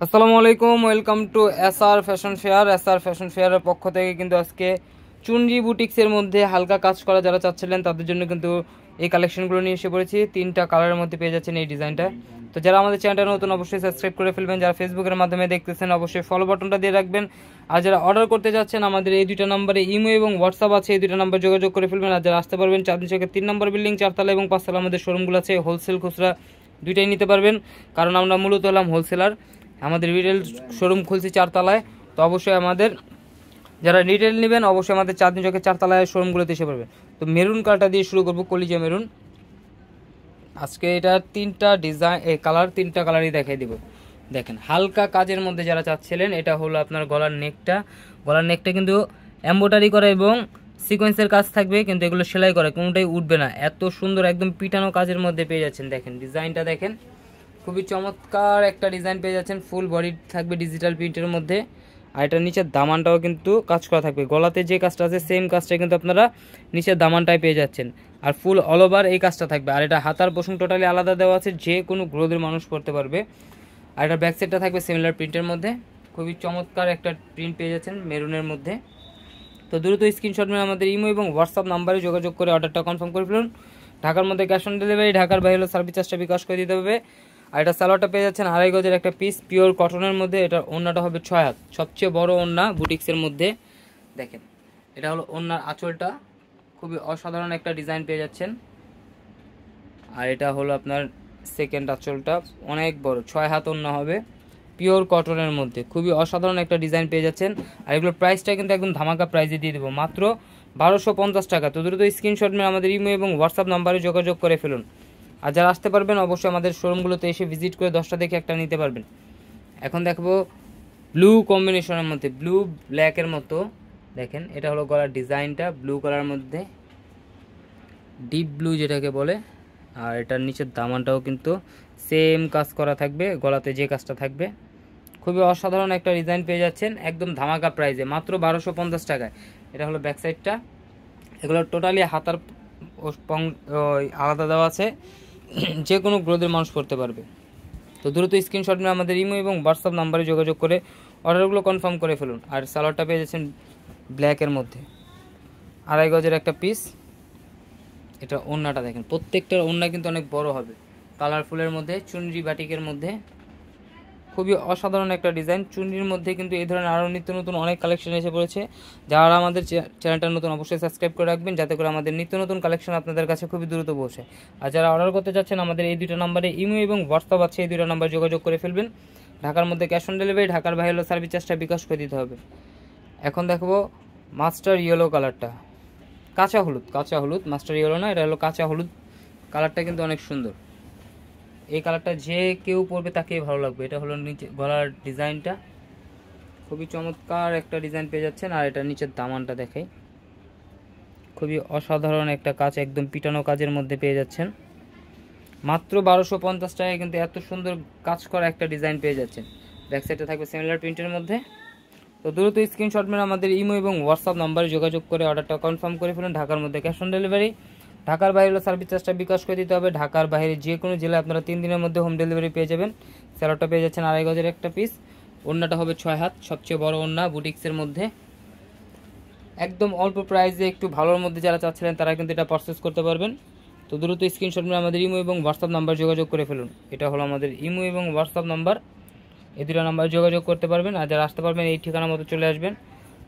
আসসালামু আলাইকুম, welcome to SR fashion fair. SR fashion ফেয়ারের পক্ষ থেকে কিন্তু আজকে চুনরি বুটিক্সের মধ্যে হালকা কাজ করা যারা চাচ্ছিলেন তাদের জন্য কিন্তু এই কালেকশনগুলো নিয়ে এসে পড়েছি। 3টা কালারের মধ্যে পেয়ে যাচ্ছেন এই ডিজাইনটা। তো যারা আমাদের চ্যানেলটা নতুন অবশ্যই সাবস্ক্রাইব করে ফেলবেন, যারা ফেসবুকের মাধ্যমে দেখতেছেন অবশ্যই ফলো বাটনটা দিয়ে রাখবেন। আর যারা অর্ডার করতে যাচ্ছেন আমাদের এই 2টা নম্বরে ইমো এবং হোয়াটসঅ্যাপ আছে, এই 2টা নম্বর যোগাযোগ করে ফেলবেন। আর যারা আসতে পারবেন চাঁদনী চকের 3 নম্বর বিল্ডিং 4তলা এবং 5তলা আমাদের শোরুমগুলো আছে। হোলসেল খুচরা দুইটাই নিতে পারবেন, কারণ আমরা মূলত হলাম হোলসেলার। আমাদের রিটেল শোরুম খুলছি 4তলায়। তো অবশ্যই আমাদের যারা রিটেল নেবেন অবশ্যই আমাদের চাঁদনী চকের 4তলায় শোরুমগুলোতে এসে পারবেন। তো মেরুন কালারটা দিয়ে শুরু করবো, কলিজা মেরুন। আজকে এটা 3টা ডিজাইন কালার, 3টা কালারই দেখাই দিব। দেখেন হালকা কাজের মধ্যে যারা চাচ্ছিলেন, এটা হলো আপনার গলার নেকটা কিন্তু এমব্রয়ডারি করা এবং সিকোয়েন্সের কাজ থাকবে, কিন্তু এগুলো সেলাই করা, কোনোটাই উঠবে না। এত সুন্দর একদম পিটানো কাজের মধ্যে পেয়ে যাচ্ছেন। দেখেন ডিজাইনটা দেখেন, খুবই চমৎকার একটা ডিজাইন পেয়ে যাচ্ছেন। ফুল বডি থাকবে ডিজিটাল প্রিন্টের মধ্যে। আর এটার নিচের দামানটাও কিন্তু কাজ করা থাকবে। গলাতে যে কাজটা আছে সেম কাজটা কিন্তু আপনারা নিচের দামানটায় পেয়ে যাচ্ছেন। আর ফুল অল ওভার এই কাজটা থাকবে। আর এটা হাতার পোষণ টোটালি আলাদা দেওয়া আছে, যে কোনো গ্রোথের মানুষ পড়তে পারবে। আর এটা ব্যাক সাইডটা থাকবে সিমিলার প্রিন্টের মধ্যে। খুবই চমৎকার একটা প্রিন্ট পেয়ে যাচ্ছেন মেরুনের মধ্যে। তো দ্রুত স্ক্রিনশট নিয়ে আমাদের ইমো এবং হোয়াটসঅ্যাপ নাম্বারে যোগাযোগ করে অর্ডারটা কনফার্ম করে ফেলুন। ঢাকার মধ্যে ক্যাশ অন ডেলিভারি, ঢাকার বাইরে হলো সার্ভিস চার্জটা বিকাশ করে দিতে হবে। আর এটা সালোয়ারটা পেয়ে যাচ্ছেন 2.5 গজের একটা পিস, পিওর কটনের মধ্যে। এটার ওড়নাটা হবে 6 হাত, সবচেয়ে বড় ওড়না বুটিক্সের মধ্যে। দেখেন এটা হলো ওড়নার আঁচলটা, খুবই অসাধারণ একটা ডিজাইন পেয়ে যাচ্ছেন। আর এটা হলো আপনার সেকেন্ড আঁচলটা, অনেক বড় 6 হাত ওড়না হবে, পিওর কটনের মধ্যে। খুবই অসাধারণ একটা ডিজাইন পেয়ে যাচ্ছেন। আর এগুলোর প্রাইসটা কিন্তু একদম ধামাকা প্রাইসে দিয়ে দেবো, মাত্র 1250 টাকা। তো দ্রুত স্ক্রিনশট নিয়ে আমাদের ইমো এবং হোয়াটসঅ্যাপ নাম্বারে যোগাযোগ করে ফেলুন। আর যারা আসতে পারবেন অবশ্যই আমাদের শোরুমগুলোতে এসে ভিজিট করে 10টা দেখে একটা নিতে পারবেন। এখন দেখবো ব্লু কম্বিনেশনের মধ্যে, ব্লু ব্ল্যাকের মতো। দেখেন এটা হলো গলার ডিজাইনটা, ব্লু কালার মধ্যে, ডিপ ব্লু যেটাকে বলে। আর এটার নিচের দামানটাও কিন্তু সেম কাজ করা থাকবে, গলাতে যে কাজটা থাকবে। খুবই অসাধারণ একটা ডিজাইন পেয়ে যাচ্ছেন একদম ধামাকা প্রাইসে, মাত্র 1250 টাকায়। এটা হলো ব্যাক সাইডটা। এগুলো টোটালি হাতার আলাদা দেওয়া আছে, যে কোনো গ্রোথের মানুষ করতে পারবে। তো দ্রুত স্ক্রিনশট নিয়ে আমাদের ইমো এবং হোয়াটসঅ্যাপ নাম্বারে যোগাযোগ করে অর্ডারগুলো কনফার্ম করে ফেলুন। আর সালোয়ারটা পেয়ে যাচ্ছেন ব্ল্যাকের মধ্যে, 2.5 গজের একটা পিস। এটা ওড়নাটা দেখেন, প্রত্যেকটার ওড়না কিন্তু অনেক বড় হবে, কালারফুলের মধ্যে, চুনরি বাটিকের মধ্যে। খুবই অসাধারণ একটা ডিজাইন। চুনরির মধ্যে কিন্তু এই ধরনের আরও নিত্য নতুন অনেক কালেকশন এসে পড়েছে। যারা আমাদের চ্যানেলটা নতুন অবশ্যই সাবস্ক্রাইব করে রাখবেন, যাতে করে আমাদের নিত্য নতুন কালেকশন আপনাদের কাছে খুবই দ্রুত পৌঁছায়। আর যারা অর্ডার করতে যাচ্ছেন আমাদের এই 2টা নম্বরে ইমো এবং হোয়াটসঅ্যাপ আছে, এই 2টা নম্বর যোগাযোগ করে ফেলবেন। ঢাকার মধ্যে ক্যাশ অন ডেলিভারি, ঢাকার বাইরে হলো সার্ভিস চার্জটা বিকাশ করে দিতে হবে। এখন দেখবো মাস্টার ইয়েলো কালারটা, কাঁচা হলুদ, মাস্টার ইয়েলো না, এটা হলো কাঁচা হলুদ। কালারটা কিন্তু অনেক সুন্দর। এই কালারটা যে কেউ পরবে তাকেই ভালো লাগবে। এটা হলো নিচে গলার ডিজাইনটা, খুবই চমৎকার একটা ডিজাইন পেয়ে যাচ্ছেন। আর এটা নিচের দামানটা দেখাই, খুবই অসাধারণ একটা কাজ, একদম পিটানো কাজের মধ্যে পেয়ে যাচ্ছেন। মাত্র 1250 টাকায় কিন্তু এত সুন্দর কাজ করা একটা ডিজাইন পেয়ে যাচ্ছেন। ব্যাক সাইডে থাকবে সিমিলার প্রিন্টের মধ্যে। তো দ্রুত স্ক্রিনশট মেরে আমাদের ইমো এবং হোয়াটসঅ্যাপ নাম্বারে যোগাযোগ করে অর্ডারটা কনফার্ম করে ফেলুন। ঢাকার মধ্যে ক্যাশ অন ডেলিভারি, ঢাকার বাইরে হলো সার্ভিস চার্জটা বিকাশ করে দিতে হবে। ঢাকার বাইরে যে কোনো জেলায় আপনারা 3 দিনের মধ্যে হোম ডেলিভারি পেয়ে যাবেন। স্যালোডটা পেয়ে যাচ্ছেন 2.5 গজের একটা পিস। ওড়নাটা হবে 6 হাত, সবচেয়ে বড় ওড়না বুটিক্সের মধ্যে। একদম অল্প প্রাইসে একটু ভালোর মধ্যে যারা চাচ্ছিলেন তারা কিন্তু এটা পারচেস করতে পারবেন। তো দ্রুত স্ক্রিনশট নিয়ে আমাদের ইমো এবং হোয়াটসঅ্যাপ নাম্বার যোগাযোগ করে ফেলুন। এটা হলো আমাদের ইমো এবং হোয়াটসঅ্যাপ নাম্বার, এই 2টা নাম্বার যোগাযোগ করতে পারবেন। আর যারা আসতে পারবেন এই ঠিকানা মতো চলে আসবেন।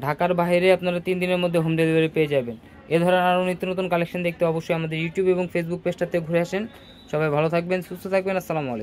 ঢাকার বাইরে আপনারা 3 দিনের মধ্যে হোম ডেলিভারি পেয়ে যাবেন। এ ধরনের আরও নিত্য নতুন কালেকশন দেখতে অবশ্যই আমাদের ইউটিউব এবং ফেসবুক পেজটাতে ঘুরে আসেন। সবাই ভালো থাকবেন, সুস্থ থাকবেন। আসসালামু আলাইকুম।